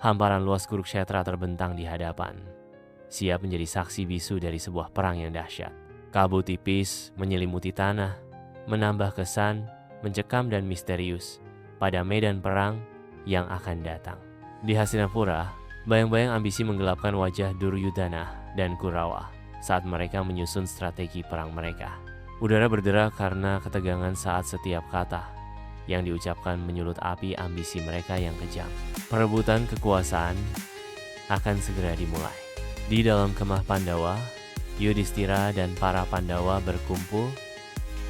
Hamparan luas Kurukshetra terbentang di hadapan, siap menjadi saksi bisu dari sebuah perang yang dahsyat. Kabut tipis menyelimuti tanah, menambah kesan mencekam dan misterius pada medan perang yang akan datang. Di Hastinapura, bayang-bayang ambisi menggelapkan wajah Duryudana dan Kurawa saat mereka menyusun strategi perang mereka. Udara berderak karena ketegangan saat setiap kata yang diucapkan menyulut api ambisi mereka yang kejam. Perebutan kekuasaan akan segera dimulai. Di dalam kemah Pandawa, Yudhistira dan para Pandawa berkumpul.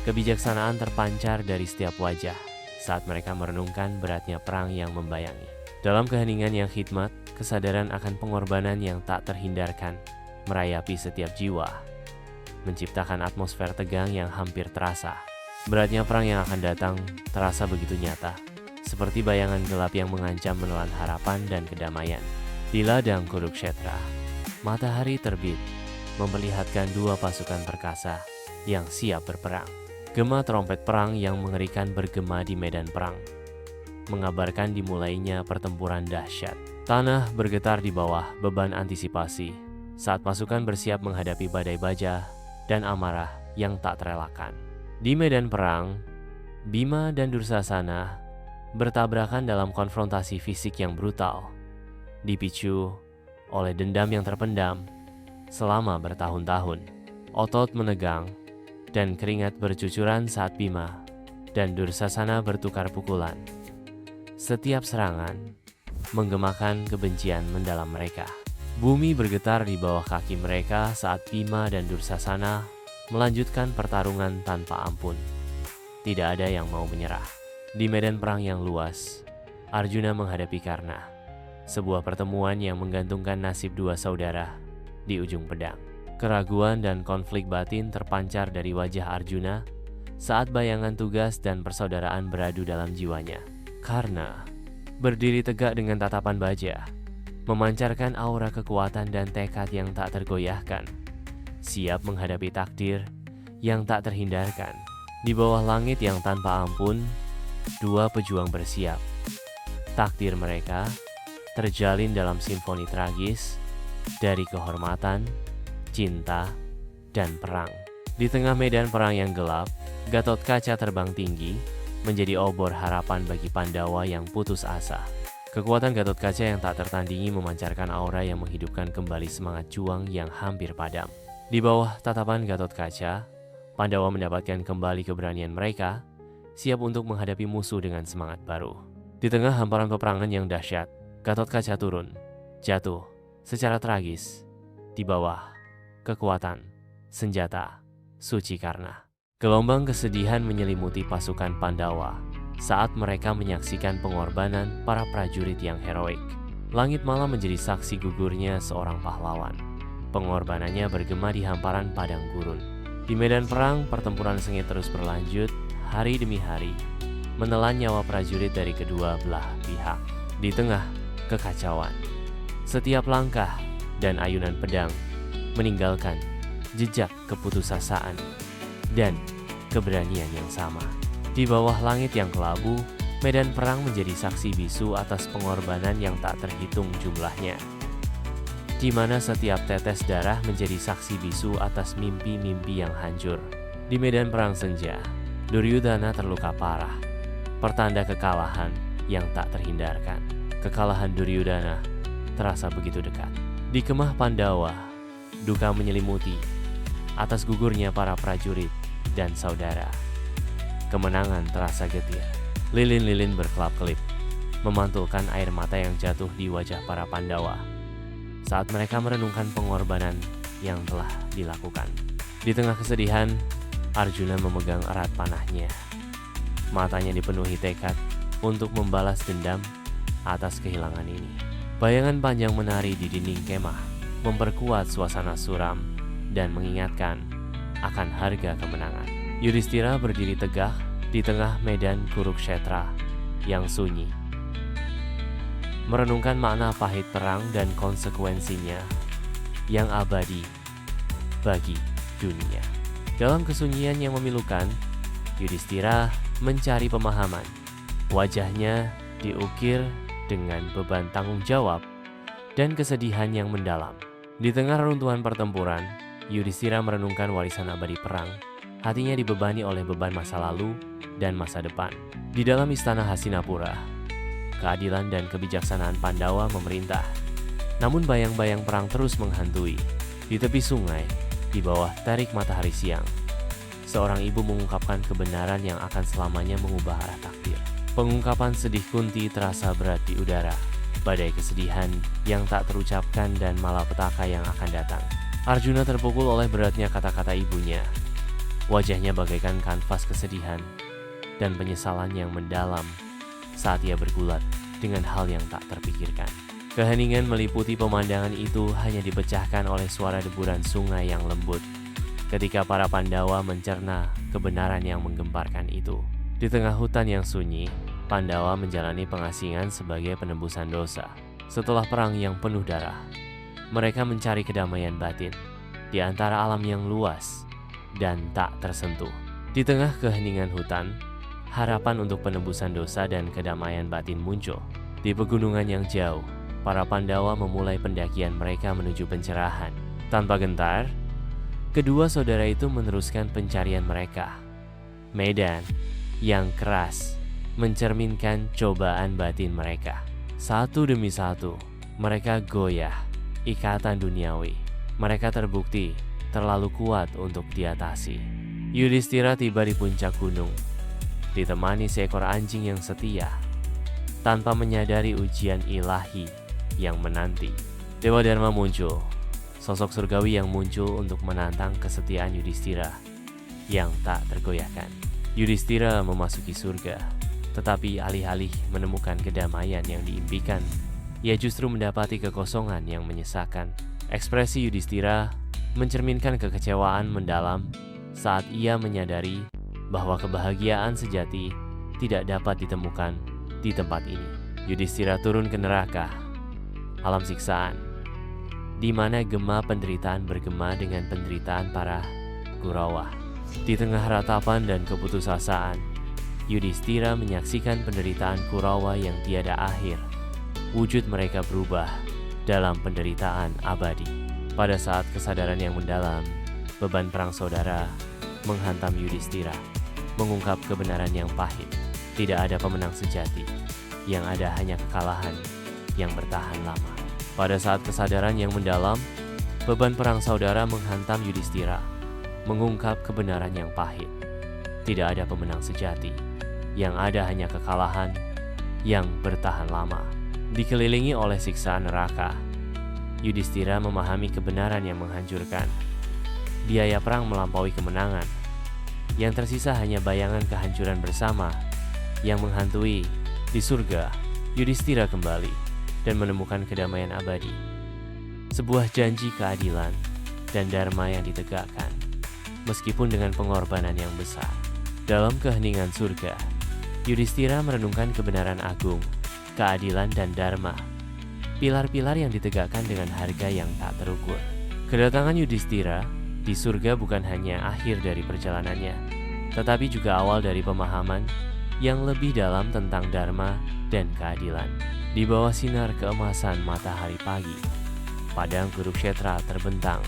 Kebijaksanaan terpancar dari setiap wajah saat mereka merenungkan beratnya perang yang membayangi. Dalam keheningan yang khidmat, kesadaran akan pengorbanan yang tak terhindarkan merayapi setiap jiwa, menciptakan atmosfer tegang yang hampir terasa. Beratnya perang yang akan datang terasa begitu nyata, seperti bayangan gelap yang mengancam menelan harapan dan kedamaian. Di ladang Kurukshetra, matahari terbit, memperlihatkan dua pasukan perkasa yang siap berperang. Gema trompet perang yang mengerikan bergema di medan perang, mengabarkan dimulainya pertempuran dahsyat. Tanah bergetar di bawah beban antisipasi saat pasukan bersiap menghadapi badai baja dan amarah yang tak terelakkan. Di medan perang, Bima dan Dursasana bertabrakan dalam konfrontasi fisik yang brutal, dipicu oleh dendam yang terpendam selama bertahun-tahun. Otot menegang dan keringat bercucuran saat Bima dan Dursasana bertukar pukulan. Setiap serangan menggemakan kebencian mendalam mereka. Bumi bergetar di bawah kaki mereka saat Bima dan Dursasana melanjutkan pertarungan tanpa ampun. Tidak ada yang mau menyerah. Di medan perang yang luas, Arjuna menghadapi Karna, sebuah pertemuan yang menggantungkan nasib dua saudara di ujung pedang. Keraguan dan konflik batin terpancar dari wajah Arjuna saat bayangan tugas dan persaudaraan beradu dalam jiwanya. Karna berdiri tegak dengan tatapan baja, memancarkan aura kekuatan dan tekad yang tak tergoyahkan, siap menghadapi takdir yang tak terhindarkan. Di bawah langit yang tanpa ampun, dua pejuang bersiap. Takdir mereka terjalin dalam simfoni tragis dari kehormatan, cinta, dan perang. Di tengah medan perang yang gelap, Gatotkaca terbang tinggi, menjadi obor harapan bagi Pandawa yang putus asa. Kekuatan Gatotkaca yang tak tertandingi memancarkan aura yang menghidupkan kembali semangat juang yang hampir padam. Di bawah tatapan Gatotkaca, Pandawa mendapatkan kembali keberanian mereka, siap untuk menghadapi musuh dengan semangat baru. Di tengah hamparan peperangan yang dahsyat, Gatotkaca turun, jatuh secara tragis di bawah kekuatan senjata suci Karna. Gelombang kesedihan menyelimuti pasukan Pandawa saat mereka menyaksikan pengorbanan para prajurit yang heroik. Langit malam menjadi saksi gugurnya seorang pahlawan. Pengorbanannya bergema di hamparan padang gurun. Di medan perang, pertempuran sengit terus berlanjut hari demi hari, menelan nyawa prajurit dari kedua belah pihak. Di tengah kekacauan, setiap langkah dan ayunan pedang meninggalkan jejak keputusasaan dan keberanian yang sama. Di bawah langit yang kelabu, medan perang menjadi saksi bisu atas pengorbanan yang tak terhitung jumlahnya, di mana setiap tetes darah menjadi saksi bisu atas mimpi-mimpi yang hancur. Di medan perang senja, Duryudana terluka parah, pertanda kekalahan yang tak terhindarkan. Kekalahan Duryudana terasa begitu dekat. Di kemah Pandawa, duka menyelimuti atas gugurnya para prajurit dan saudara. Kemenangan terasa getir. Lilin-lilin berkelap-kelip, memantulkan air mata yang jatuh di wajah para Pandawa saat mereka merenungkan pengorbanan yang telah dilakukan. Di tengah kesedihan, Arjuna memegang erat panahnya. Matanya dipenuhi tekad untuk membalas dendam atas kehilangan ini. Bayangan panjang menari di dinding kemah, memperkuat suasana suram dan mengingatkan akan harga kemenangan. Yudhistira berdiri tegak di tengah medan Kurukshetra yang sunyi, merenungkan makna pahit perang dan konsekuensinya yang abadi bagi dunia. Dalam kesunyian yang memilukan, Yudhistira mencari pemahaman. Wajahnya diukir dengan beban tanggung jawab dan kesedihan yang mendalam. Di tengah reruntuhan pertempuran, Yudhishthira merenungkan warisan abadi perang. Hatinya dibebani oleh beban masa lalu dan masa depan. Di dalam istana Hastinapura, keadilan dan kebijaksanaan Pandawa memerintah. Namun bayang-bayang perang terus menghantui. Di tepi sungai, di bawah terik matahari siang, seorang ibu mengungkapkan kebenaran yang akan selamanya mengubah arah takdir. Pengungkapan sedih Kunti terasa berat di udara. Badai kesedihan yang tak terucapkan dan malapetaka yang akan datang. Arjuna terpukul oleh beratnya kata-kata ibunya. Wajahnya bagaikan kanvas kesedihan dan penyesalan yang mendalam saat ia bergulat dengan hal yang tak terpikirkan. Keheningan meliputi pemandangan itu hanya dipecahkan oleh suara deburan sungai yang lembut ketika para Pandawa mencerna kebenaran yang menggemparkan itu. Di tengah hutan yang sunyi, Pandawa menjalani pengasingan sebagai penebusan dosa. Setelah perang yang penuh darah, mereka mencari kedamaian batin di antara alam yang luas dan tak tersentuh. Di tengah keheningan hutan, harapan untuk penebusan dosa dan kedamaian batin muncul. Di pegunungan yang jauh, para Pandawa memulai pendakian mereka menuju pencerahan. Tanpa gentar, kedua saudara itu meneruskan pencarian mereka. Medan yang keras mencerminkan cobaan batin mereka. Satu demi satu, mereka goyah ikatan duniawi. Mereka terbukti terlalu kuat untuk diatasi. Yudhishthira tiba di puncak gunung, ditemani seekor anjing yang setia, tanpa menyadari ujian ilahi yang menanti. Dewa Dharma muncul, sosok surgawi yang muncul untuk menantang kesetiaan Yudhishthira yang tak tergoyahkan. Yudhishthira memasuki surga, tetapi alih-alih menemukan kedamaian yang diimpikan, ia justru mendapati kekosongan yang menyesakan. Ekspresi Yudhishthira mencerminkan kekecewaan mendalam saat ia menyadari bahwa kebahagiaan sejati tidak dapat ditemukan di tempat ini. Yudhishthira turun ke neraka, alam siksaan, di mana gema penderitaan bergema dengan penderitaan para Kurawa. Di tengah ratapan dan keputusasaan, Yudhishthira menyaksikan penderitaan Kurawa yang tiada akhir. Wujud mereka berubah dalam penderitaan abadi. Pada saat kesadaran yang mendalam, beban perang saudara menghantam Yudhishthira, mengungkap kebenaran yang pahit. Tidak ada pemenang sejati, yang ada hanya kekalahan yang bertahan lama. Pada saat kesadaran yang mendalam, beban perang saudara menghantam Yudhishthira, mengungkap kebenaran yang pahit. Tidak ada pemenang sejati, yang ada hanya kekalahan yang bertahan lama. Dikelilingi oleh siksaan neraka, Yudhishthira memahami kebenaran yang menghancurkan. Biaya perang melampaui kemenangan. Yang tersisa hanya bayangan kehancuran bersama yang menghantui. Di surga, Yudhishthira kembali dan menemukan kedamaian abadi. Sebuah janji keadilan dan dharma yang ditegakkan, meskipun dengan pengorbanan yang besar. Dalam keheningan surga, Yudhishthira merenungkan kebenaran agung, keadilan dan dharma, pilar-pilar yang ditegakkan dengan harga yang tak terukur. Kedatangan Yudhishthira di surga bukan hanya akhir dari perjalanannya, tetapi juga awal dari pemahaman yang lebih dalam tentang dharma dan keadilan. Di bawah sinar keemasan matahari pagi, padang Kurukshetra terbentang,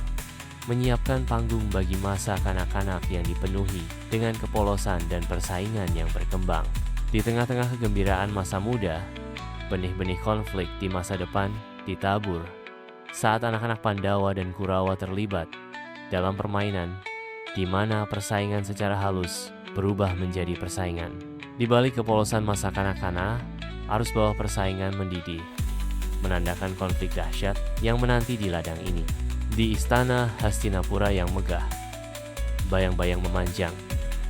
menyiapkan panggung bagi masa kanak-kanak yang dipenuhi dengan kepolosan dan persaingan yang berkembang. Di tengah-tengah kegembiraan masa muda, benih-benih konflik di masa depan ditabur saat anak-anak Pandawa dan Kurawa terlibat dalam permainan di mana persaingan secara halus berubah menjadi persaingan. Di balik kepolosan masa kanak-kanak, arus bawah persaingan mendidih, menandakan konflik dahsyat yang menanti di ladang ini. Di istana Hastinapura yang megah, bayang-bayang memanjang,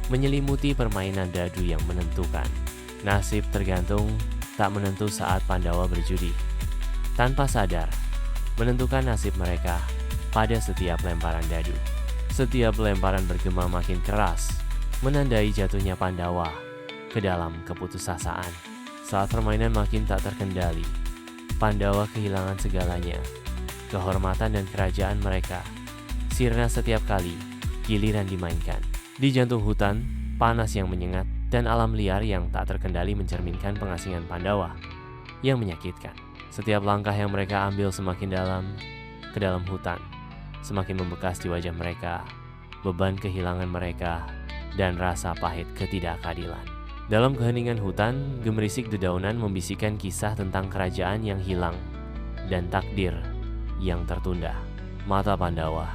menyelimuti permainan dadu yang menentukan. Nasib tergantung tak menentu saat Pandawa berjudi. Tanpa sadar, menentukan nasib mereka pada setiap lemparan dadu. Setiap lemparan bergema makin keras, menandai jatuhnya Pandawa ke dalam keputusasaan. Saat permainan makin tak terkendali, Pandawa kehilangan segalanya. Kehormatan dan kerajaan mereka sirna setiap kali giliran dimainkan. Di jantung hutan, panas yang menyengat dan alam liar yang tak terkendali mencerminkan pengasingan Pandawa. yang menyakitkan. Setiap langkah yang mereka ambil semakin dalam ke dalam hutan, semakin membekas di wajah mereka, beban kehilangan mereka, dan rasa pahit ketidakadilan. Dalam keheningan hutan, gemerisik dedaunan membisikkan kisah tentang kerajaan yang hilang dan takdir yang tertunda. Mata Pandawa,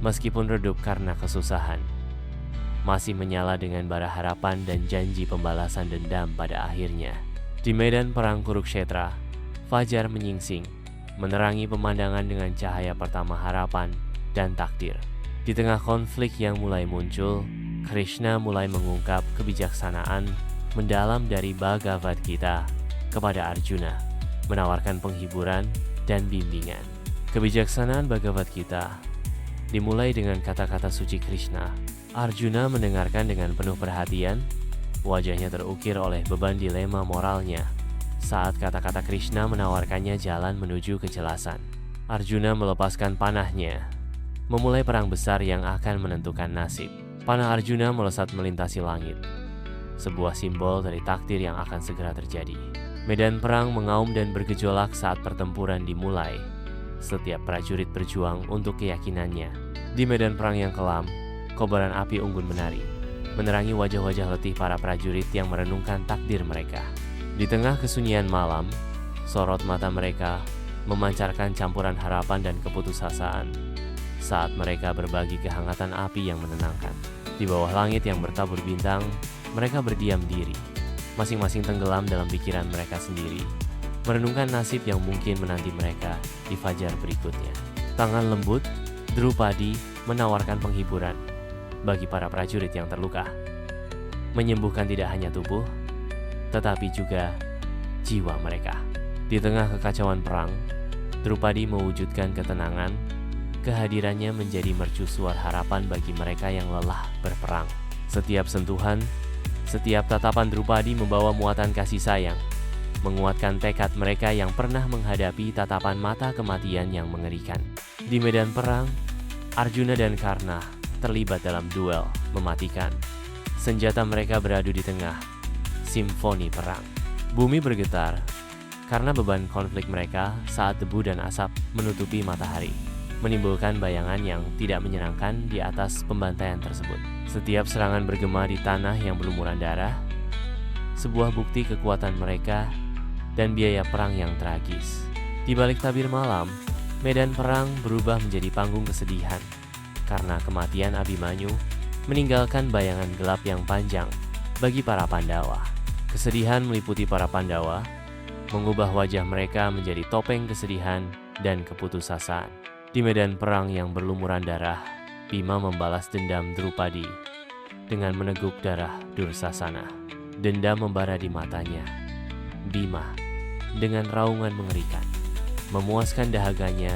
meskipun redup karena kesusahan, masih menyala dengan bara harapan dan janji pembalasan dendam pada akhirnya. Di medan perang Kurukshetra, fajar menyingsing, menerangi pemandangan dengan cahaya pertama harapan dan takdir. Di tengah konflik yang mulai muncul, Krishna mulai mengungkap kebijaksanaan mendalam dari Bhagavad Gita kepada Arjuna, menawarkan penghiburan dan bimbingan. Kebijaksanaan Bhagavad Gita dimulai dengan kata-kata suci Krishna. Arjuna mendengarkan dengan penuh perhatian, wajahnya terukir oleh beban dilema moralnya saat kata-kata Krishna menawarkannya jalan menuju kejelasan. Arjuna melepaskan panahnya, memulai perang besar yang akan menentukan nasib. Panah Arjuna melesat melintasi langit, sebuah simbol dari takdir yang akan segera terjadi. Medan perang mengaum dan bergejolak saat pertempuran dimulai. Setiap prajurit berjuang untuk keyakinannya. Di medan perang yang kelam, kobaran api unggun menari, menerangi wajah-wajah letih para prajurit yang merenungkan takdir mereka. Di tengah kesunyian malam, sorot mata mereka memancarkan campuran harapan dan keputusasaan saat mereka berbagi kehangatan api yang menenangkan. Di bawah langit yang bertabur bintang, mereka berdiam diri, masing-masing tenggelam dalam pikiran mereka sendiri, merenungkan nasib yang mungkin menanti mereka di fajar berikutnya. Tangan lembut, Drupadi menawarkan penghiburan bagi para prajurit yang terluka, menyembuhkan tidak hanya tubuh, tetapi juga jiwa mereka. Di tengah kekacauan perang, Drupadi mewujudkan ketenangan. Kehadirannya menjadi mercusuar harapan bagi mereka yang lelah berperang. Setiap sentuhan, setiap tatapan Drupadi membawa muatan kasih sayang, menguatkan tekad mereka yang pernah menghadapi tatapan mata kematian yang mengerikan. Di medan perang, Arjuna dan Karna terlibat dalam duel mematikan. Senjata mereka beradu di tengah simfoni perang. Bumi bergetar karena beban konflik mereka saat debu dan asap menutupi matahari, menimbulkan bayangan yang tidak menyenangkan di atas pembantaian tersebut. Setiap serangan bergema di tanah yang berlumuran darah, sebuah bukti kekuatan mereka dan biaya perang yang tragis. Di balik tabir malam, medan perang berubah menjadi panggung kesedihan karena kematian Abhimanyu meninggalkan bayangan gelap yang panjang bagi para Pandawa. Kesedihan meliputi para Pandawa, mengubah wajah mereka menjadi topeng kesedihan dan keputusasaan. Di medan perang yang berlumuran darah, Bima membalas dendam Drupadi dengan meneguk darah Dursasana. Dendam membara di matanya. Bima dengan raungan mengerikan memuaskan dahaganya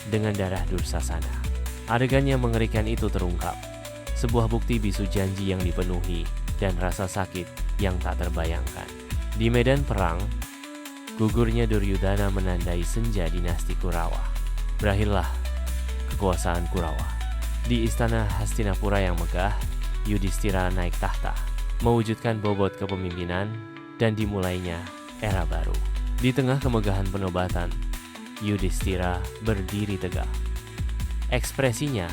dengan darah Dursasana. Adegan yang mengerikan itu terungkap, sebuah bukti bisu janji yang dipenuhi dan rasa sakit yang tak terbayangkan. Di medan perang, gugurnya Duryudana menandai senja dinasti Kurawa. Berakhirlah kekuasaan Kurawa. Di istana Hastinapura yang megah, Yudhistira naik tahta, mewujudkan bobot kepemimpinan dan dimulainya era baru. Di tengah kemegahan penobatan, Yudhistira berdiri tegak. Ekspresinya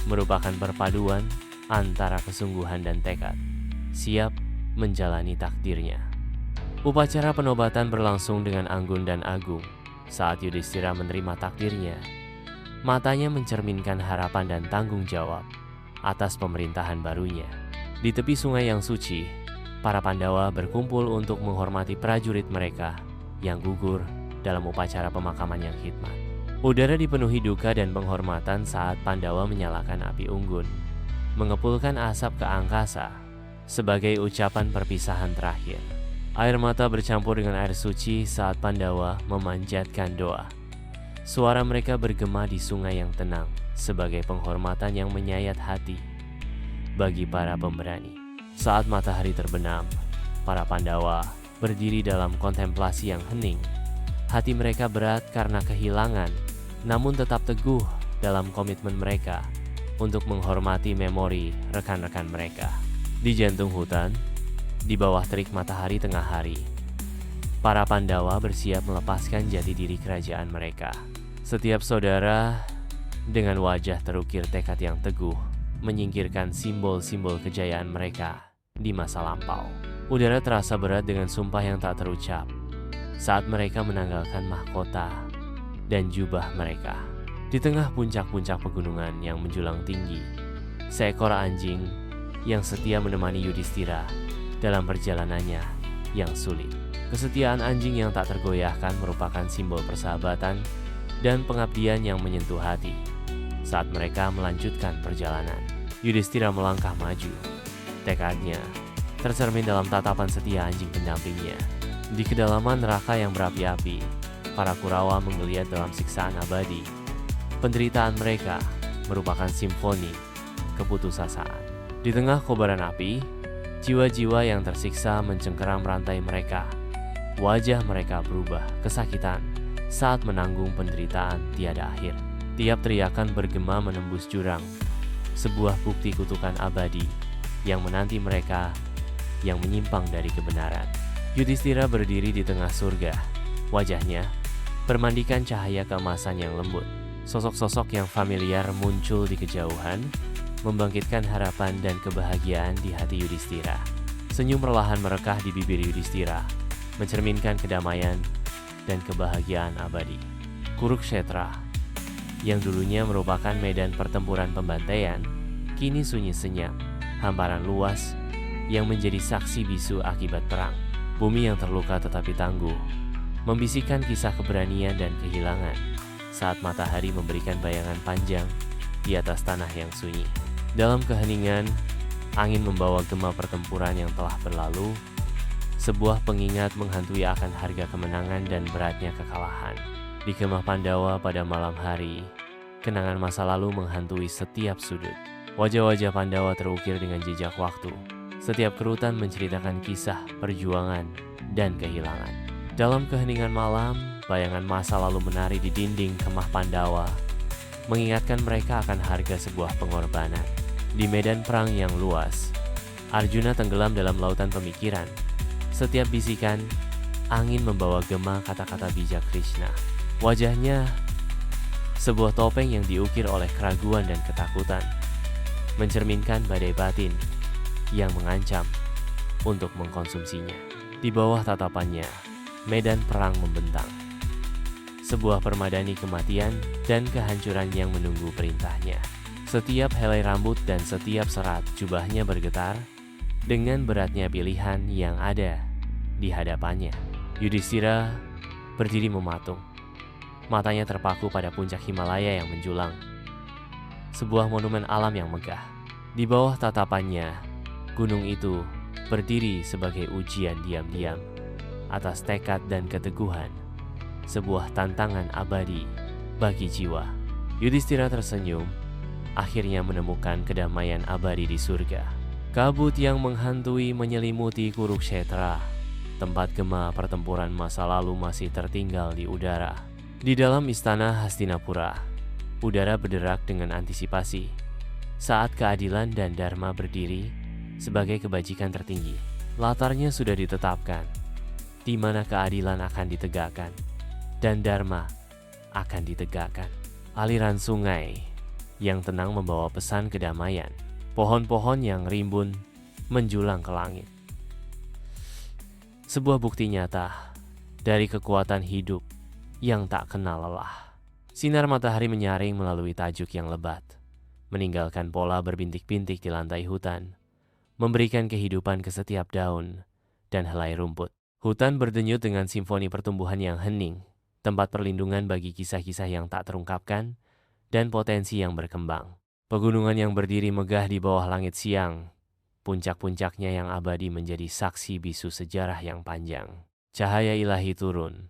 merupakan perpaduan antara kesungguhan dan tekad, siap menjalani takdirnya. Upacara penobatan berlangsung dengan anggun dan agung. Saat Yudhistira menerima takdirnya, matanya mencerminkan harapan dan tanggung jawab atas pemerintahan barunya. Di tepi sungai yang suci, para Pandawa berkumpul untuk menghormati prajurit mereka yang gugur dalam upacara pemakaman yang khidmat. Udara dipenuhi duka dan penghormatan saat Pandawa menyalakan api unggun, mengepulkan asap ke angkasa sebagai ucapan perpisahan terakhir. Air mata bercampur dengan air suci saat Pandawa memanjatkan doa. Suara mereka bergema di sungai yang tenang sebagai penghormatan yang menyayat hati bagi para pemberani. Saat matahari terbenam, para Pandawa berdiri dalam kontemplasi yang hening. Hati mereka berat karena kehilangan, namun tetap teguh dalam komitmen mereka untuk menghormati memori rekan-rekan mereka. Di jantung hutan, di bawah terik matahari tengah hari, Para Pandawa bersiap melepaskan jati diri kerajaan mereka. Setiap saudara dengan wajah terukir tekad yang teguh menyingkirkan simbol-simbol kejayaan mereka di masa lampau. Udara terasa berat dengan sumpah yang tak terucap saat mereka menanggalkan mahkota dan jubah mereka. Di tengah puncak-puncak pegunungan yang menjulang tinggi, seekor anjing yang setia menemani Yudhistira dalam perjalanannya yang sulit. Kesetiaan anjing yang tak tergoyahkan merupakan simbol persahabatan dan pengabdian yang menyentuh hati. Saat mereka melanjutkan perjalanan, Yudhistira melangkah maju. Tekadnya tercermin dalam tatapan setia anjing pendampingnya. Di kedalaman neraka yang berapi-api, para Kurawa menggeliat dalam siksaan abadi. Penderitaan mereka merupakan simfoni keputusasaan. Di tengah kobaran api, jiwa-jiwa yang tersiksa mencengkeram rantai mereka. Wajah mereka berubah kesakitan saat menanggung penderitaan tiada akhir. Tiap teriakan bergema menembus jurang, sebuah bukti kutukan abadi yang menanti mereka yang menyimpang dari kebenaran. Yudhistira berdiri di tengah surga. Wajahnya bermandikan cahaya keemasan yang lembut. Sosok-sosok yang familiar muncul di kejauhan, membangkitkan harapan dan kebahagiaan di hati Yudhistira. Senyum perlahan merekah di bibir Yudhistira, mencerminkan kedamaian dan kebahagiaan abadi. Kurukshetra, yang dulunya merupakan medan pertempuran pembantaian, kini sunyi senyap, hamparan luas yang menjadi saksi bisu akibat perang. Bumi yang terluka tetapi tangguh, membisikkan kisah keberanian dan kehilangan saat matahari memberikan bayangan panjang di atas tanah yang sunyi. Dalam keheningan, angin membawa gema pertempuran yang telah berlalu, sebuah pengingat menghantui akan harga kemenangan dan beratnya kekalahan. Di kemah Pandawa pada malam hari, kenangan masa lalu menghantui setiap sudut. Wajah-wajah Pandawa terukir dengan jejak waktu. Setiap kerutan menceritakan kisah, perjuangan, dan kehilangan. Dalam keheningan malam, bayangan masa lalu menari di dinding kemah Pandawa, mengingatkan mereka akan harga sebuah pengorbanan. Di medan perang yang luas, Arjuna tenggelam dalam lautan pemikiran. Setiap bisikan, angin membawa gema kata-kata bijak Krishna. Wajahnya, sebuah topeng yang diukir oleh keraguan dan ketakutan, mencerminkan badai batin yang mengancam untuk mengkonsumsinya. Di bawah tatapannya, medan perang membentang. Sebuah permadani kematian dan kehancuran yang menunggu perintahnya. Setiap helai rambut dan setiap serat jubahnya bergetar dengan beratnya pilihan yang ada di hadapannya. Yudhistira berdiri mematung. Matanya terpaku pada puncak Himalaya yang menjulang. Sebuah monumen alam yang megah. Di bawah tatapannya, gunung itu berdiri sebagai ujian diam-diam atas tekad dan keteguhan. Sebuah tantangan abadi bagi jiwa. Yudhistira tersenyum, akhirnya menemukan kedamaian abadi di surga. Kabut yang menghantui menyelimuti Kurukshetra. Tempat gema pertempuran masa lalu masih tertinggal di udara. Di dalam istana Hastinapura, udara berderak dengan antisipasi saat keadilan dan dharma berdiri sebagai kebajikan tertinggi. Latarnya sudah ditetapkan, di mana keadilan akan ditegakkan dan dharma akan ditegakkan. Aliran sungai yang tenang membawa pesan kedamaian. Pohon-pohon yang rimbun menjulang ke langit. Sebuah bukti nyata dari kekuatan hidup yang tak kenal lelah. Sinar matahari menyaring melalui tajuk yang lebat, meninggalkan pola berbintik-bintik di lantai hutan, memberikan kehidupan ke setiap daun dan helai rumput. Hutan berdenyut dengan simfoni pertumbuhan yang hening, tempat perlindungan bagi kisah-kisah yang tak terungkapkan dan potensi yang berkembang. Pegunungan yang berdiri megah di bawah langit siang, puncak-puncaknya yang abadi menjadi saksi bisu sejarah yang panjang. Cahaya ilahi turun,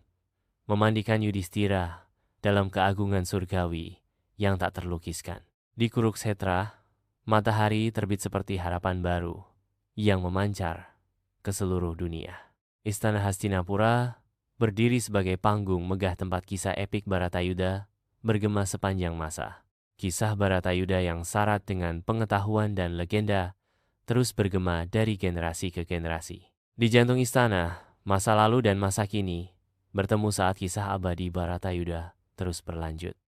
memandikan Yudhistira dalam keagungan surgawi yang tak terlukiskan. Di Kurukshetra, matahari terbit seperti harapan baru yang memancar ke seluruh dunia. Istana Hastinapura berdiri sebagai panggung megah tempat kisah epik Bharatayuda bergema sepanjang masa. Kisah Bharatayuda yang syarat dengan pengetahuan dan legenda terus bergema dari generasi ke generasi. Di jantung istana, Masa lalu dan masa kini bertemu saat kisah abadi Baratayuda terus berlanjut.